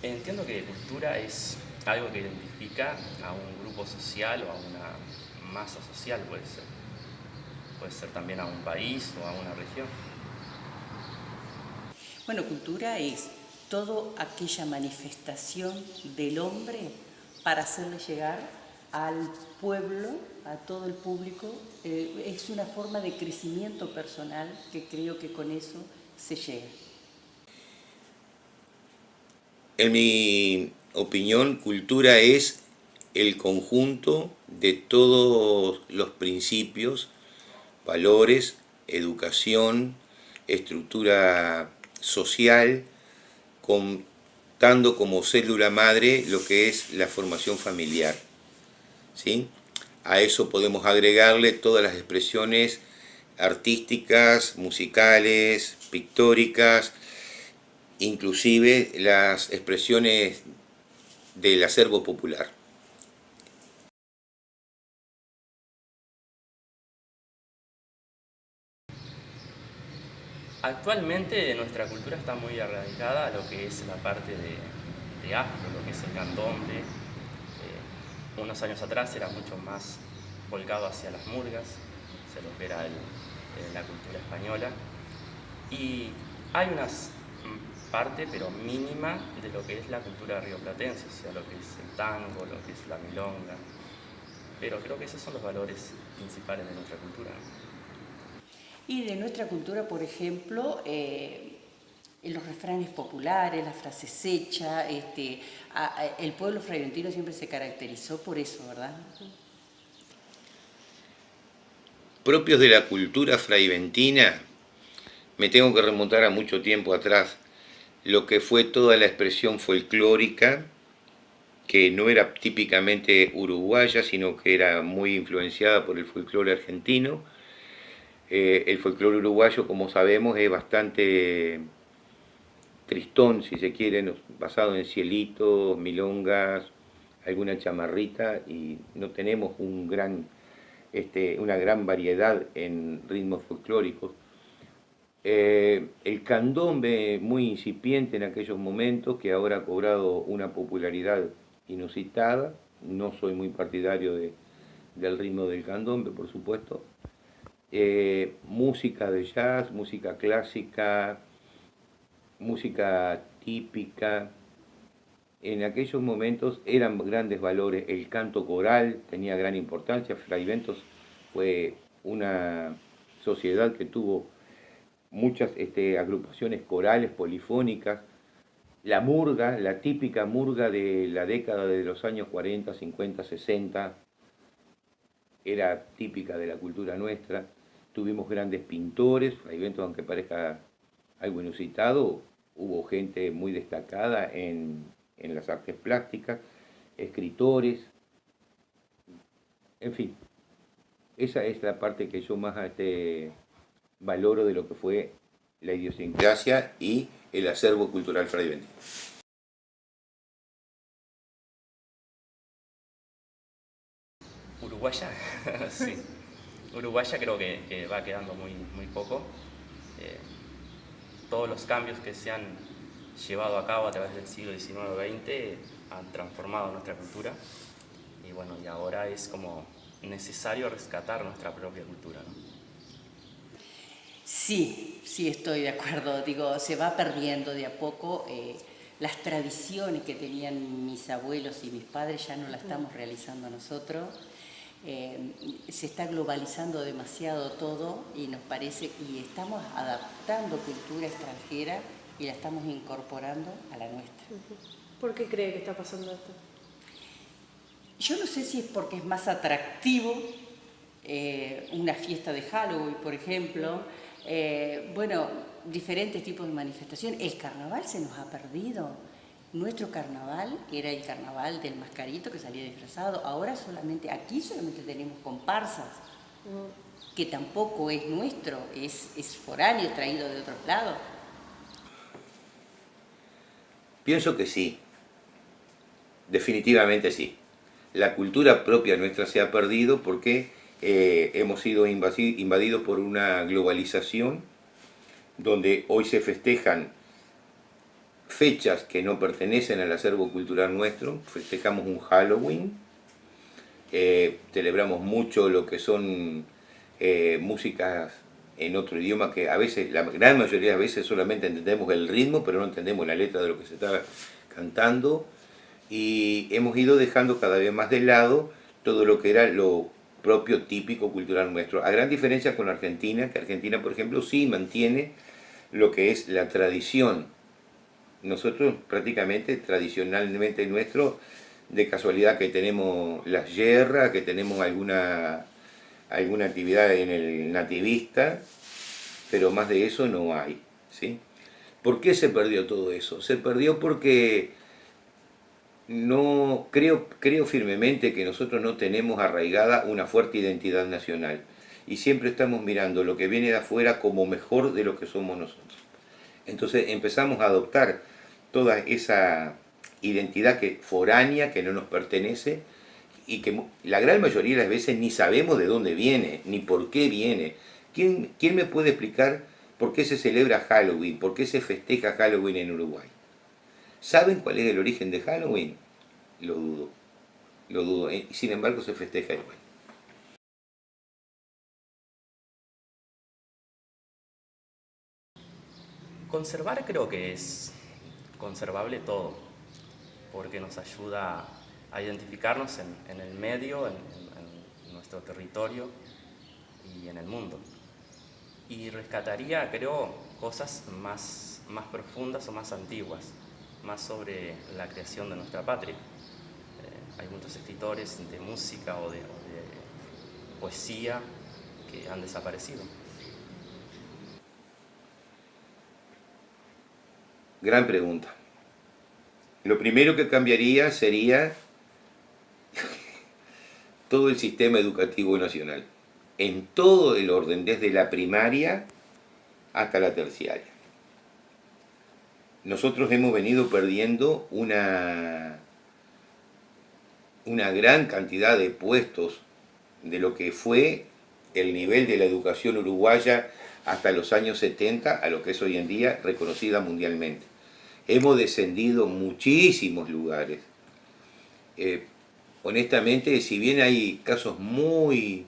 Entiendo que cultura es algo que identifica a un grupo social o a una masa social, puede ser. Puede ser también a un país o a una región. Bueno, cultura es toda aquella manifestación del hombre para hacerle llegar al pueblo, a todo el público. Es una forma de crecimiento personal que creo que con eso se llega. En mi opinión, cultura es el conjunto de todos los principios, valores, educación, estructura social, contando como célula madre lo que es la formación familiar. ¿Sí? A eso podemos agregarle todas las expresiones artísticas, musicales, pictóricas, inclusive las expresiones del acervo popular. Actualmente nuestra cultura está muy arraigada a lo que es la parte de afro, lo que es el candombe. Unos años atrás era mucho más volcado hacia las murgas, hacia lo que era la cultura española. Y hay una parte, pero mínima, de lo que es la cultura rioplatense, o sea, lo que es el tango, lo que es la milonga. Pero creo que esos son los valores principales de nuestra cultura, ¿no? Y de nuestra cultura, por ejemplo, los refranes populares, las frases hechas, el pueblo fraimentino siempre se caracterizó por eso, ¿verdad? Propios de la cultura fraiventina, me tengo que remontar a mucho tiempo atrás, lo que fue toda la expresión folclórica, que no era típicamente uruguaya, sino que era muy influenciada por el folclore argentino. El folclore uruguayo, como sabemos, es bastante tristón, si se quiere, basado en cielitos, milongas, alguna chamarrita, y no tenemos una gran variedad en ritmos folclóricos. El candombe muy incipiente en aquellos momentos, que ahora ha cobrado una popularidad inusitada. No soy muy partidario del ritmo del candombe, por supuesto. Música de jazz, música clásica, música típica. En aquellos momentos eran grandes valores. El canto coral tenía gran importancia. Fraiventos fue una sociedad que tuvo muchas agrupaciones corales, polifónicas. La murga, la típica murga de la década de los años 40, 50, 60, era típica de la cultura nuestra. Tuvimos grandes pintores, Fraiventos, aunque parezca algo inusitado, hubo gente muy destacada en las artes plásticas, escritores, en fin. Esa es la parte que yo más valoro de lo que fue la idiosincrasia y el acervo cultural fraiventino. Uruguaya, sí. Uruguaya creo que va quedando muy, muy poco. Eh, Todos los cambios que se han llevado a cabo a través del siglo XIX-XX han transformado nuestra cultura. Y bueno, y ahora es como necesario rescatar nuestra propia cultura, ¿no? Sí, sí estoy de acuerdo. Digo, se va perdiendo de a poco. Las tradiciones que tenían mis abuelos y mis padres ya no las estamos realizando nosotros. Se está globalizando demasiado todo y nos parece, y estamos adaptando cultura extranjera y la estamos incorporando a la nuestra. ¿Por qué cree que está pasando esto? Yo no sé si es porque es más atractivo una fiesta de Halloween, por ejemplo. Bueno, diferentes tipos de manifestaciones. El carnaval se nos ha perdido. Nuestro carnaval era el carnaval del mascarito que salía disfrazado. Ahora aquí solamente tenemos comparsas, que tampoco es nuestro, es foráneo, traído de otros lados. Pienso que sí, definitivamente sí. La cultura propia nuestra se ha perdido porque hemos sido invadidos por una globalización donde hoy se festejan fechas que no pertenecen al acervo cultural nuestro, festejamos un Halloween, celebramos mucho lo que son músicas en otro idioma que a veces, la gran mayoría de veces solamente entendemos el ritmo, pero no entendemos la letra de lo que se está cantando, y hemos ido dejando cada vez más de lado todo lo que era lo propio típico cultural nuestro, a gran diferencia con Argentina, que Argentina, por ejemplo, sí mantiene lo que es la tradición. Nosotros prácticamente, tradicionalmente nuestro, de casualidad que tenemos las yerras, que tenemos alguna actividad en el nativista, pero más de eso no hay, ¿sí? ¿Por qué se perdió todo eso? Se perdió porque no creo firmemente que nosotros no tenemos arraigada una fuerte identidad nacional y siempre estamos mirando lo que viene de afuera como mejor de lo que somos nosotros. Entonces empezamos a adoptar toda esa identidad foránea que no nos pertenece y que la gran mayoría de las veces ni sabemos de dónde viene, ni por qué viene. ¿Quién me puede explicar por qué se celebra Halloween, por qué se festeja Halloween en Uruguay? ¿Saben cuál es el origen de Halloween? Lo dudo, y sin embargo se festeja igual. Conservar creo que es conservable todo, porque nos ayuda a identificarnos en el medio, en nuestro territorio y en el mundo. Y rescataría, creo, cosas más profundas o más antiguas, más sobre la creación de nuestra patria. Hay muchos escritores de música o de poesía que han desaparecido. Gran pregunta. Lo primero que cambiaría sería todo el sistema educativo nacional, en todo el orden, desde la primaria hasta la terciaria. Nosotros hemos venido perdiendo una gran cantidad de puestos de lo que fue el nivel de la educación uruguaya hasta los años 70 a lo que es hoy en día reconocida mundialmente. Hemos descendido muchísimos lugares. Honestamente, si bien hay casos muy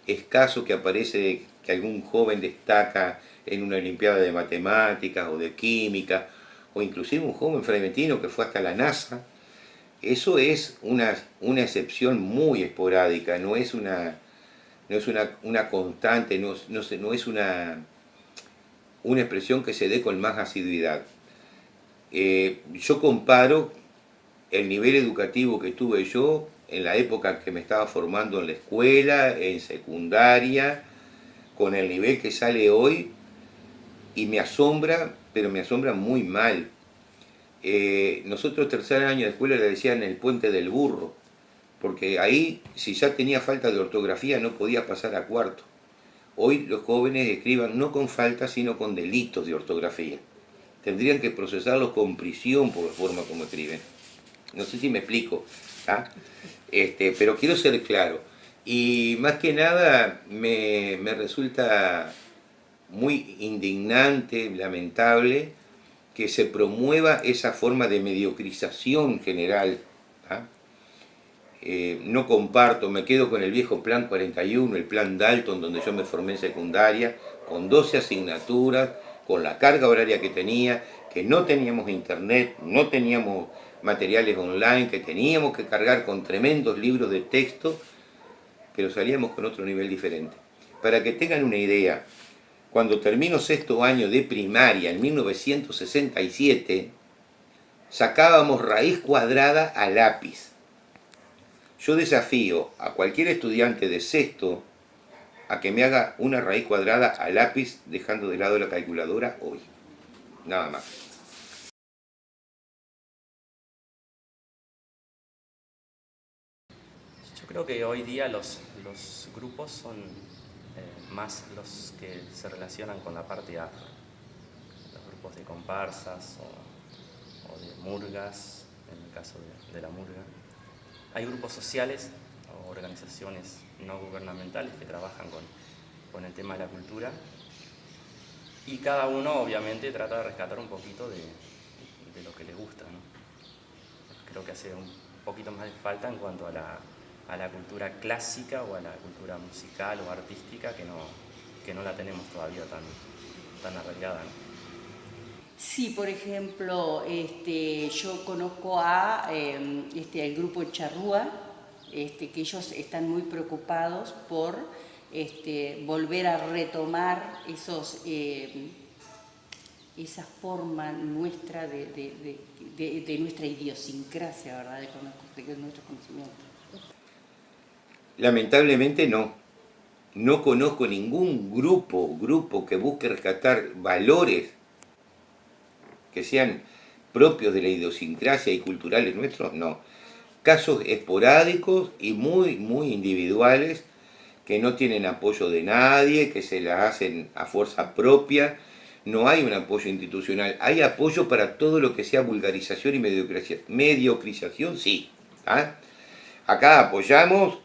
escasos que aparece que algún joven destaca en una olimpiada de matemáticas o de química, o inclusive un joven fragmentino que fue hasta la NASA, eso es una excepción muy esporádica, no es una constante, no es una expresión que se dé con más asiduidad. Yo comparo el nivel educativo que tuve yo en la época que me estaba formando en la escuela, en secundaria, con el nivel que sale hoy, y me asombra, pero me asombra muy mal. Nosotros tercer año de escuela le decían el puente del burro, porque ahí si ya tenía falta de ortografía no podía pasar a cuarto. Hoy los jóvenes escriban no con falta sino con delitos de ortografía. Tendrían que procesarlos con prisión por la forma como escriben. No sé si me explico, ¿ah? Pero quiero ser claro. Y más que nada me resulta muy indignante, lamentable, que se promueva esa forma de mediocrización general. ¿Ah? No comparto, me quedo con el viejo plan 41, el plan Dalton, donde yo me formé en secundaria, con 12 asignaturas, con la carga horaria que tenía, que no teníamos internet, no teníamos materiales online, que teníamos que cargar con tremendos libros de texto, pero salíamos con otro nivel diferente. Para que tengan una idea, cuando termino sexto año de primaria, en 1967, sacábamos raíz cuadrada a lápiz. Yo desafío a cualquier estudiante de sexto a que me haga una raíz cuadrada a lápiz dejando de lado la calculadora hoy. Nada más. Yo creo que hoy día los grupos son más los que se relacionan con la parte afro. Los grupos de comparsas o de murgas, en el caso de la murga. Hay grupos sociales o organizaciones no gubernamentales que trabajan con el tema de la cultura y cada uno obviamente trata de rescatar un poquito de de lo que le gusta, ¿no? Creo que hace un poquito más de falta en cuanto a la cultura clásica o a la cultura musical o artística que no la tenemos todavía tan arraigada, ¿no? Sí, por ejemplo, yo conozco el grupo Charrúa, que ellos están muy preocupados por volver a retomar esa forma nuestra de nuestra idiosincrasia, ¿verdad? De nuestro conocimiento. Lamentablemente no. No conozco ningún grupo que busque rescatar valores que sean propios de la idiosincrasia y culturales nuestros, no. Casos esporádicos y muy individuales que no tienen apoyo de nadie, que se la hacen a fuerza propia. No hay un apoyo institucional, hay apoyo para todo lo que sea vulgarización y mediocrización, sí. ¿Ah? Acá apoyamos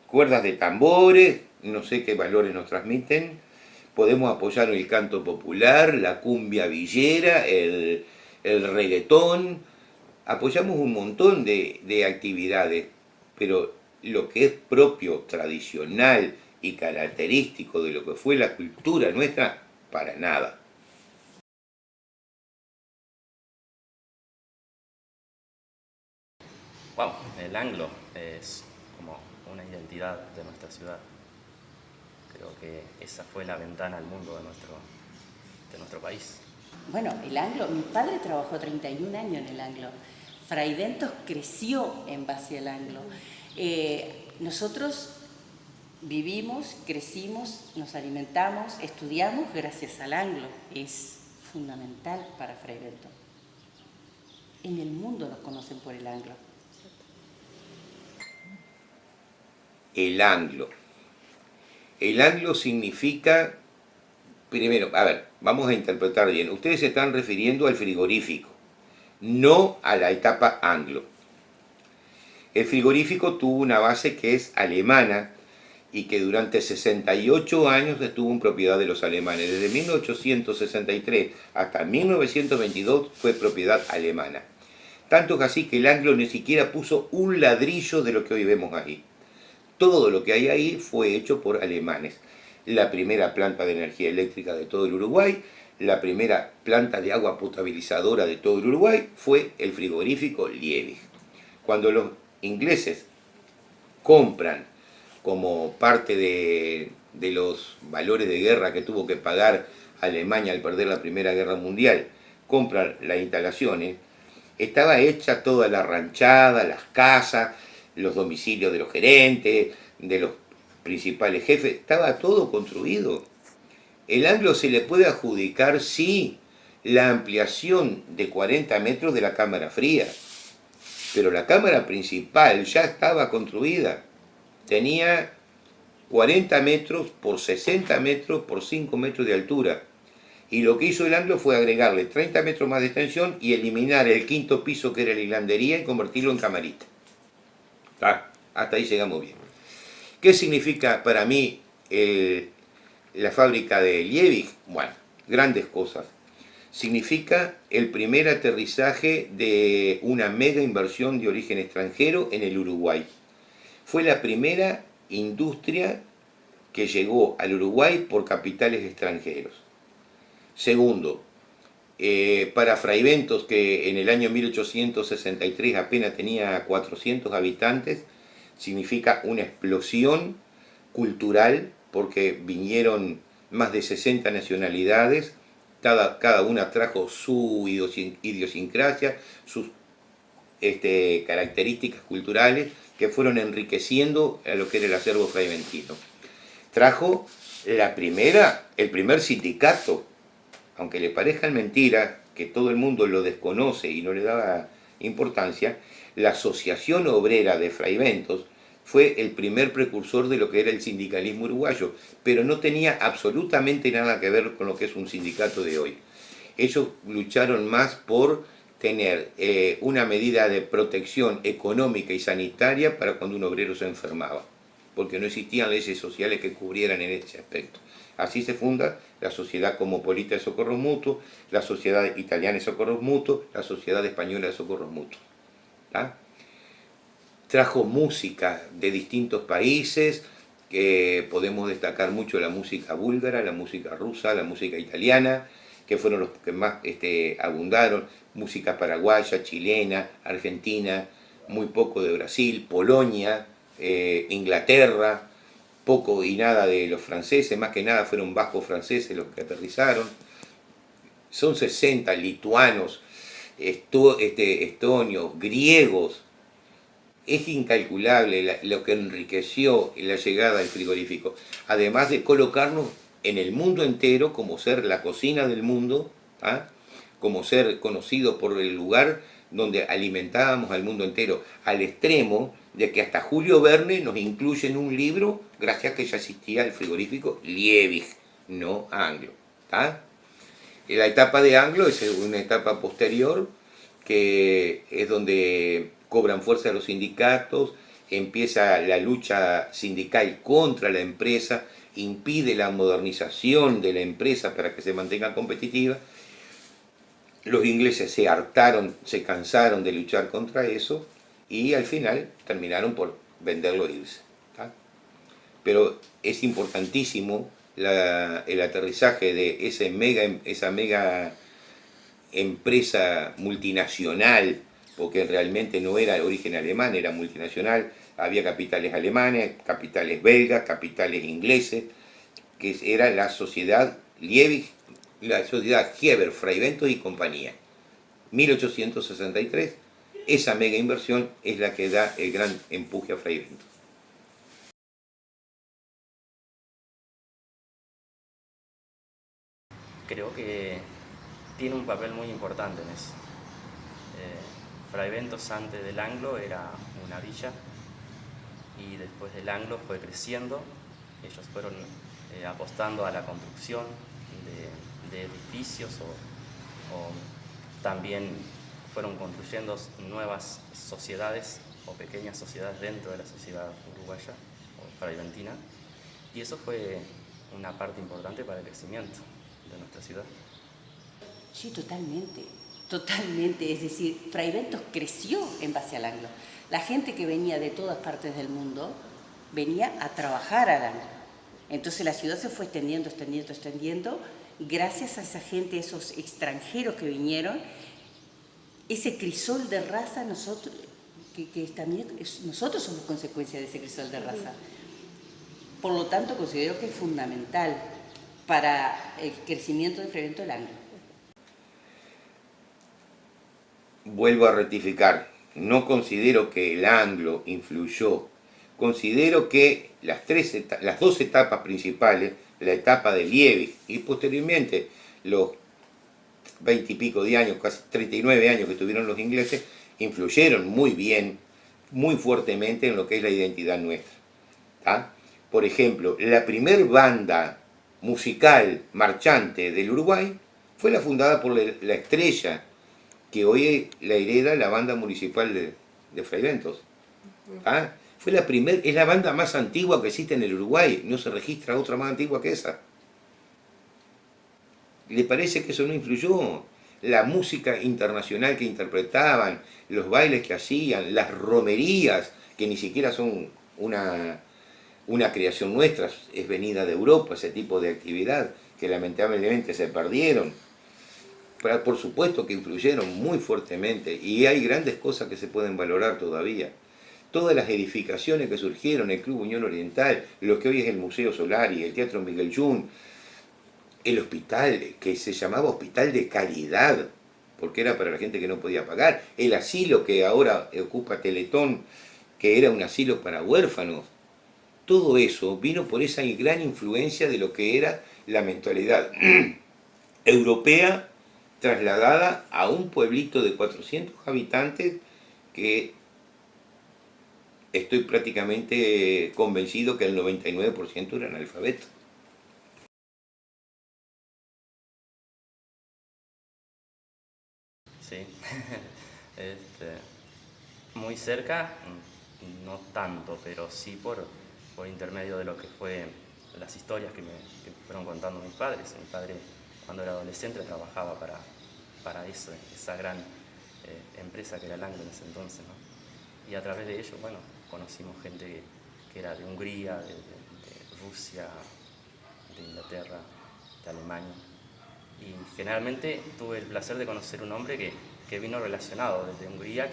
cuerdas de tambores, no sé qué valores nos transmiten. Podemos apoyar el canto popular, la cumbia villera, el reggaetón. Apoyamos un montón de actividades, pero lo que es propio, tradicional y característico de lo que fue la cultura nuestra, para nada. Wow, el anglo es como una identidad de nuestra ciudad. Creo que esa fue la ventana al mundo de nuestro país. Bueno, el anglo, mi padre trabajó 31 años en el anglo. Fray Bentos creció en base al anglo. Nosotros vivimos, crecimos, nos alimentamos, estudiamos gracias al anglo. Es fundamental para Fray Bentos. En el mundo nos conocen por el anglo. El anglo. El anglo significa, primero, a ver, vamos a interpretar bien. Ustedes se están refiriendo al frigorífico, no a la etapa anglo. El frigorífico tuvo una base que es alemana y que durante 68 años estuvo en propiedad de los alemanes. Desde 1863 hasta 1922 fue propiedad alemana. Tanto que así que el anglo ni siquiera puso un ladrillo de lo que hoy vemos ahí. Todo lo que hay ahí fue hecho por alemanes. La primera planta de energía eléctrica de todo el Uruguay, la primera planta de agua potabilizadora de todo el Uruguay fue el frigorífico Liebig. Cuando los ingleses compran como parte de los valores de guerra que tuvo que pagar Alemania al perder la Primera Guerra Mundial, compran las instalaciones, estaba hecha toda la ranchada, las casas, los domicilios de los gerentes, de los principales jefes, estaba todo construido. El anglo se le puede adjudicar, sí, la ampliación de 40 metros de la cámara fría, pero la cámara principal ya estaba construida. Tenía 40 metros por 60 metros por 5 metros de altura. Y lo que hizo el anglo fue agregarle 30 metros más de extensión y eliminar el quinto piso que era la hilandería y convertirlo en camarita. Hasta ahí llegamos bien. ¿Qué significa para mí la fábrica de Liebig? Bueno, grandes cosas. Significa el primer aterrizaje de una mega inversión de origen extranjero en el Uruguay. Fue la primera industria que llegó al Uruguay por capitales extranjeros. Segundo, para Fray Bentos, que en el año 1863 apenas tenía 400 habitantes, significa una explosión cultural, porque vinieron más de 60 nacionalidades, cada una trajo su idiosincrasia, sus características culturales, que fueron enriqueciendo a lo que era el acervo fraiventino. Trajo el primer sindicato, aunque le parezcan mentiras, que todo el mundo lo desconoce y no le daba importancia, la Asociación Obrera de Fray Bentos fue el primer precursor de lo que era el sindicalismo uruguayo, pero no tenía absolutamente nada que ver con lo que es un sindicato de hoy. Ellos lucharon más por tener una medida de protección económica y sanitaria para cuando un obrero se enfermaba, porque no existían leyes sociales que cubrieran en ese aspecto. Así se funda la Sociedad Cosmopolita de Socorros Mutuos, la Sociedad Italiana de Socorros Mutuos, la Sociedad Española de Socorros Mutuos. ¿Tá? Trajo música de distintos países, que podemos destacar mucho la música búlgara, la música rusa, la música italiana, que fueron los que más abundaron, música paraguaya, chilena, argentina, muy poco de Brasil, Polonia, Inglaterra, poco y nada de los franceses, más que nada fueron vascos franceses los que aterrizaron. Son 60 lituanos, estonios, griegos. Es incalculable lo que enriqueció la llegada del frigorífico, además de colocarnos en el mundo entero como ser la cocina del mundo, ¿ah? Como ser conocido por el lugar donde alimentábamos al mundo entero, al extremo de que hasta Julio Verne nos incluye en un libro gracias a que ya existía el frigorífico Liebig, no Anglo. ¿Tá? La etapa de Anglo es una etapa posterior, que es donde cobran fuerza los sindicatos, empieza la lucha sindical contra la empresa, impide la modernización de la empresa para que se mantenga competitiva. Los ingleses se hartaron, se cansaron de luchar contra eso y al final terminaron por venderlo e irse. ¿Tá? Pero es importantísimo el aterrizaje de esa mega empresa multinacional, porque realmente no era de origen alemán, era multinacional, había capitales alemanes, capitales belgas, capitales ingleses, que era la sociedad Liebig, la sociedad Hieber, Freyventos y compañía. 1863, esa mega inversión es la que da el gran empuje a Freyventos. Creo que tiene un papel muy importante en eso. Freyventos antes del Anglo era una villa y después del Anglo fue creciendo. Ellos fueron apostando a la construcción de edificios o también fueron construyendo nuevas sociedades o pequeñas sociedades dentro de la sociedad uruguaya o freyventina, y eso fue una parte importante para el crecimiento de nuestra ciudad. Sí, totalmente, totalmente. Es decir, Freyventos creció en base al Anglo. La gente que venía de todas partes del mundo venía a trabajar al Anglo. Entonces la ciudad se fue extendiendo, extendiendo, extendiendo, gracias a esa gente, esos extranjeros que vinieron, ese crisol de raza, nosotros somos consecuencia de ese crisol de raza. Por lo tanto, considero que es fundamental para el crecimiento del Freyventos del Anglo. Vuelvo a rectificar, no considero que el Anglo influyó, considero que las dos etapas principales, la etapa de Liebig y posteriormente los 20 y pico de años, casi 39 años que tuvieron los ingleses, influyeron muy bien, muy fuertemente en lo que es la identidad nuestra. ¿Tá? Por ejemplo, la primer banda musical marchante del Uruguay fue la fundada por la Estrella, que hoy la hereda la banda municipal de Freyventos. ¿Ah? Es la banda más antigua que existe en el Uruguay, no se registra otra más antigua que esa. ¿Le parece que eso no influyó? La música internacional que interpretaban, los bailes que hacían, las romerías, que ni siquiera son una creación nuestra, es venida de Europa, ese tipo de actividad, que lamentablemente se perdieron. Pero por supuesto que influyeron muy fuertemente y hay grandes cosas que se pueden valorar todavía. Todas las edificaciones que surgieron, el Club Unión Oriental, lo que hoy es el Museo Solari, el Teatro Miguel Jun, el hospital que se llamaba Hospital de Caridad, porque era para la gente que no podía pagar, el asilo que ahora ocupa Teletón, que era un asilo para huérfanos. Todo eso vino por esa gran influencia de lo que era la mentalidad europea trasladada a un pueblito de 400 habitantes que estoy prácticamente convencido que el 99% eran analfabetos. Sí, muy cerca, no tanto, pero sí por intermedio de lo que fue las historias que me fueron contando mis padres. Mi padre, cuando era adolescente, trabajaba para eso, esa gran empresa que era el Anglo en ese entonces, ¿no? Y a través de ello, bueno, conocimos gente que era de Hungría, de Rusia, de Inglaterra, de Alemania. Y generalmente tuve el placer de conocer un hombre que vino relacionado desde Hungría,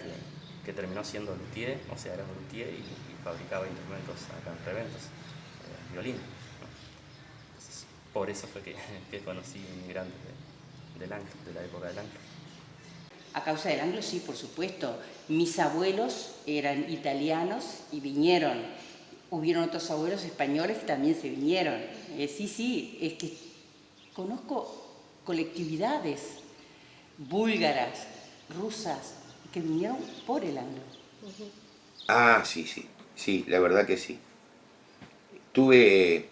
que terminó siendo luthier, o sea, era luthier y fabricaba instrumentos acá en Freventos, violines, ¿no? Entonces, por eso fue que conocí inmigrantes del Anglo, de la época del Anglo. A causa del Anglo, sí, por supuesto. Mis abuelos eran italianos y vinieron. Hubieron otros abuelos españoles que también se vinieron. Sí, es que conozco colectividades búlgaras, rusas, que vinieron por el Anglo. Ah, sí, la verdad que sí. Tuve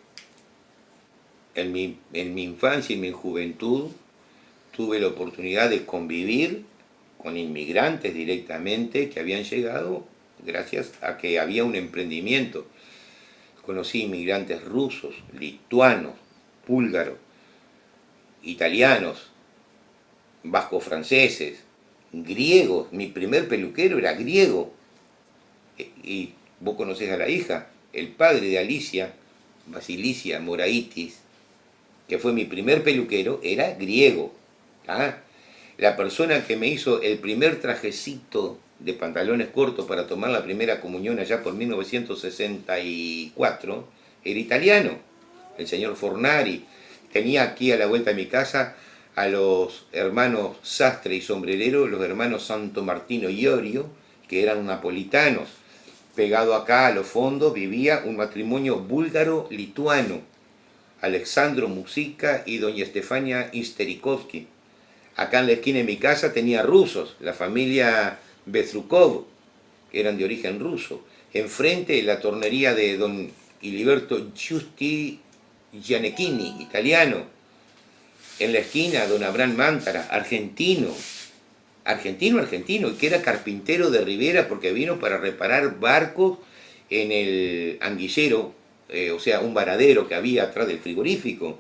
en mi infancia y mi juventud, tuve la oportunidad de convivir con inmigrantes directamente que habían llegado gracias a que había un emprendimiento. Conocí inmigrantes rusos, lituanos, búlgaros, italianos, vasco-franceses, griegos. Mi primer peluquero era griego. Y vos conocés a la hija, el padre de Alicia, Basilicia Moraitis, que fue mi primer peluquero, era griego. ¿Ah? La persona que me hizo el primer trajecito de pantalones cortos para tomar la primera comunión allá por 1964 era italiano, el señor Fornari. Tenía aquí a la vuelta de mi casa a los hermanos Sastre y Sombrerero, los hermanos Santo Martino y Iorio, que eran napolitanos. Pegado acá a los fondos vivía un matrimonio búlgaro-lituano, Alexandro Musica y doña Estefania Isterikovsky. Acá en la esquina de mi casa tenía rusos, la familia Bezrukov, que eran de origen ruso. Enfrente la tornería de don Iliberto Giusti Gianecchini, italiano. En la esquina don Abraham Mántara, argentino, y que era carpintero de Rivera porque vino para reparar barcos en el anguillero, o sea, un varadero que había atrás del frigorífico.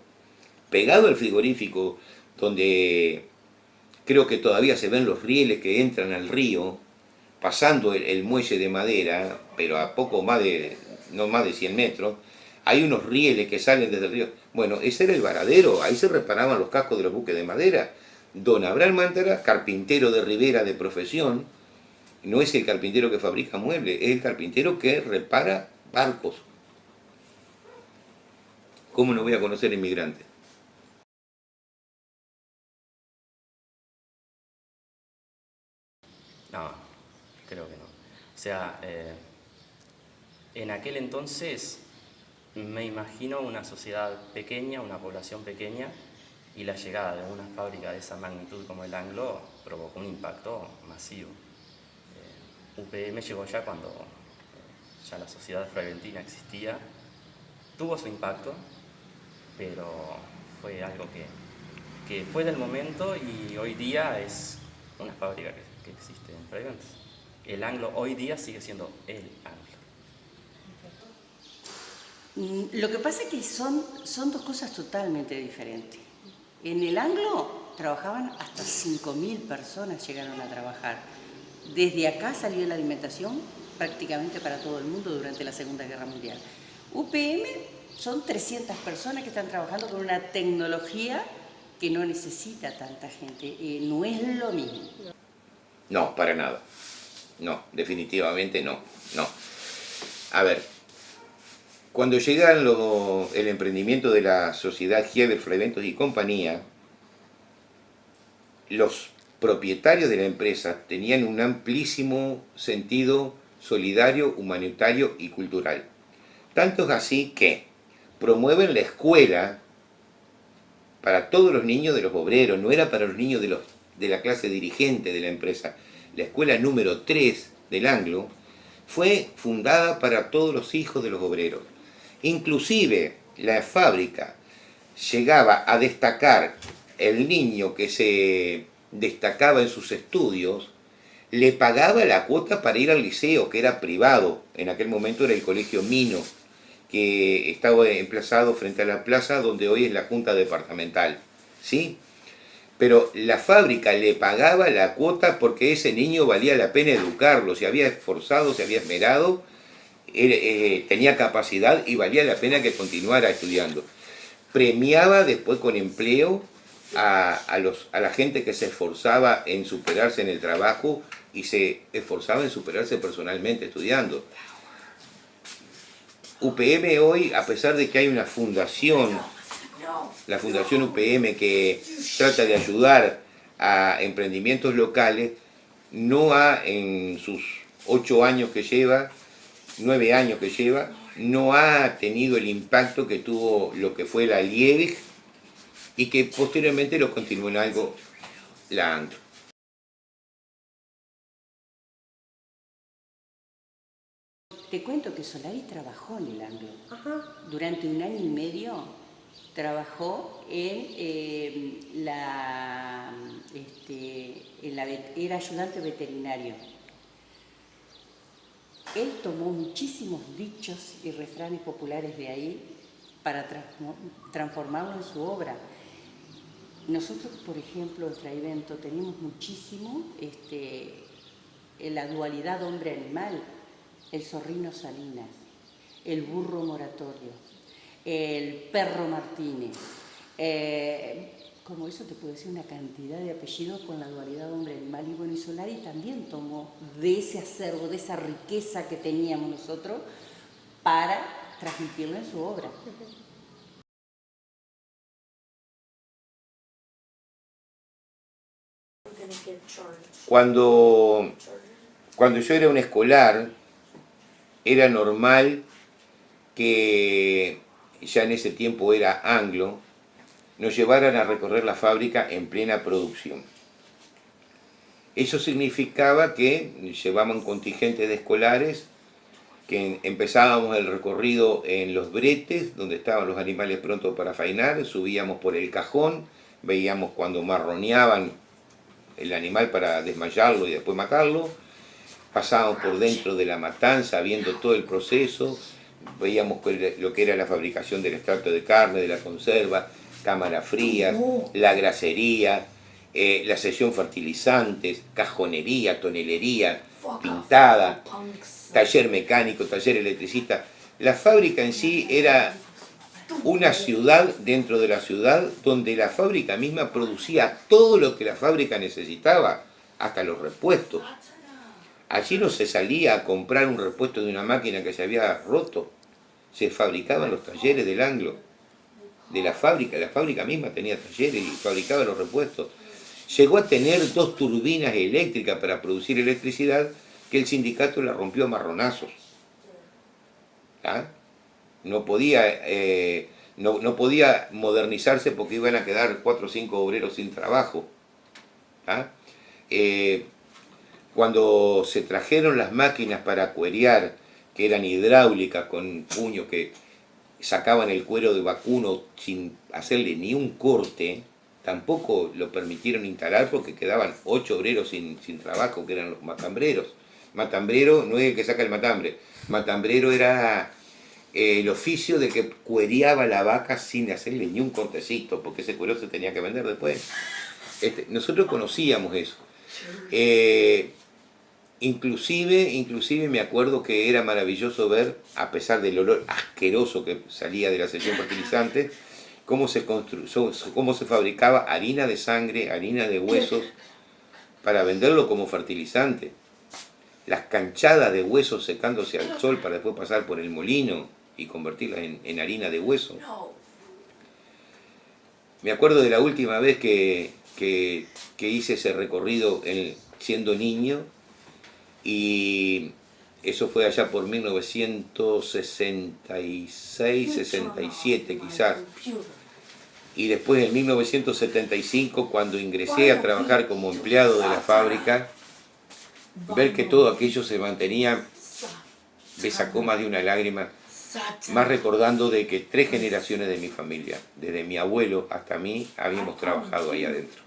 Pegado al frigorífico, donde creo que todavía se ven los rieles que entran al río, pasando el muelle de madera, pero a poco más de, no más de 100 metros, hay unos rieles que salen desde el río. Bueno, ese era el varadero, ahí se reparaban los cascos de los buques de madera. Don Abraham Mántara, carpintero de Rivera de profesión, no es el carpintero que fabrica muebles, es el carpintero que repara barcos. ¿Cómo no voy a conocer inmigrantes? No, creo que no. O sea, en aquel entonces me imagino una sociedad pequeña, una población pequeña, y la llegada de una fábrica de esa magnitud como el Anglo provocó un impacto masivo. UPM llegó ya cuando ya la sociedad freventina existía, tuvo su impacto, pero fue algo que fue del momento y hoy día es una fábrica que existe en Freventos. El Anglo hoy día sigue siendo el Anglo. Lo que pasa es que son dos cosas totalmente diferentes. En el Anglo trabajaban hasta 5.000 personas llegaron a trabajar. Desde acá salió la alimentación prácticamente para todo el mundo durante la Segunda Guerra Mundial. UPM son 300 personas que están trabajando con una tecnología que no necesita tanta gente. No es lo mismo. No, para nada. No, definitivamente no. A ver, cuando llega el emprendimiento de la sociedad Gieber, Freventos y compañía, los propietarios de la empresa tenían un amplísimo sentido solidario, humanitario y cultural. Tanto es así que promueven la escuela para todos los niños de los obreros, no era para los niños de la clase dirigente de la empresa. La escuela número 3 del Anglo fue fundada para todos los hijos de los obreros. Inclusive la fábrica llegaba a destacar el niño que se destacaba en sus estudios, le pagaba la cuota para ir al liceo, que era privado, en aquel momento era el Colegio Mino, que estaba emplazado frente a la plaza donde hoy es la Junta Departamental, ¿sí? Pero la fábrica le pagaba la cuota porque ese niño valía la pena educarlo, se había esforzado, se había esmerado, tenía capacidad y valía la pena que continuara estudiando. Premiaba después con empleo a la gente que se esforzaba en superarse en el trabajo y se esforzaba en superarse personalmente estudiando. UPM hoy, a pesar de que hay una fundación, la Fundación UPM, que trata de ayudar a emprendimientos locales, no ha, en sus 8 años que lleva, 9 años que lleva, no ha tenido el impacto que tuvo lo que fue la Liebig y que posteriormente lo continuó en algo la Anglo. Te cuento que Solari trabajó en el Anglo. Ajá. Durante 1 año y medio trabajó era ayudante veterinario. Él tomó muchísimos dichos y refranes populares de ahí para transformarlo en su obra. Nosotros, por ejemplo, en Fray Bento tenemos muchísimo la dualidad hombre-animal, el zorrino Salinas, el burro Moratorio, el perro Martínez. Como eso te puedo decir una cantidad de apellidos con la dualidad hombre-animal. Y bueno, y Solari también tomó de ese acervo, de esa riqueza que teníamos nosotros para transmitirlo en su obra. Cuando yo era un escolar, era normal que ya en ese tiempo era Anglo, nos llevaran a recorrer la fábrica en plena producción. Eso significaba que llevaban contingentes de escolares, que empezábamos el recorrido en los bretes, donde estaban los animales prontos para faenar, subíamos por el cajón, veíamos cuando marroneaban el animal para desmayarlo y después matarlo, pasábamos por dentro de la matanza viendo todo el proceso, veíamos lo que era la fabricación del extracto de carne, de la conserva, cámara fría, la grasería, la sesión fertilizantes, cajonería, tonelería, pintada, taller mecánico, taller electricista. La fábrica en sí era una ciudad dentro de la ciudad donde la fábrica misma producía todo lo que la fábrica necesitaba, hasta los repuestos. Allí no se salía a comprar un repuesto de una máquina que se había roto, se fabricaban los talleres del Anglo, de la fábrica misma tenía talleres y fabricaba los repuestos. Llegó a tener 2 turbinas eléctricas para producir electricidad que el sindicato la rompió a marronazos. ¿Ah? No podía modernizarse porque iban a quedar 4 o 5 obreros sin trabajo. ¿Ah? Cuando se trajeron las máquinas para cuerear, que eran hidráulicas con puños que sacaban el cuero de vacuno sin hacerle ni un corte, tampoco lo permitieron instalar porque quedaban 8 obreros sin trabajo, que eran los matambreros. Matambrero no es el que saca el matambre, matambrero era el oficio de que cuereaba la vaca sin hacerle ni un cortecito, porque ese cuero se tenía que vender después. Nosotros conocíamos eso. Inclusive me acuerdo que era maravilloso ver, a pesar del olor asqueroso que salía de la sesión fertilizante, cómo se fabricaba harina de sangre, harina de huesos, para venderlo como fertilizante. Las canchadas de huesos secándose al sol para después pasar por el molino y convertirlas en harina de hueso. Me acuerdo de la última vez que hice ese recorrido siendo niño, y eso fue allá por 1966, 67 quizás. Y después en 1975, cuando ingresé a trabajar como empleado de la fábrica, ver que todo aquello se mantenía, me sacó más de una lágrima, más recordando de que 3 generaciones de mi familia, desde mi abuelo hasta mí, habíamos trabajado ahí adentro.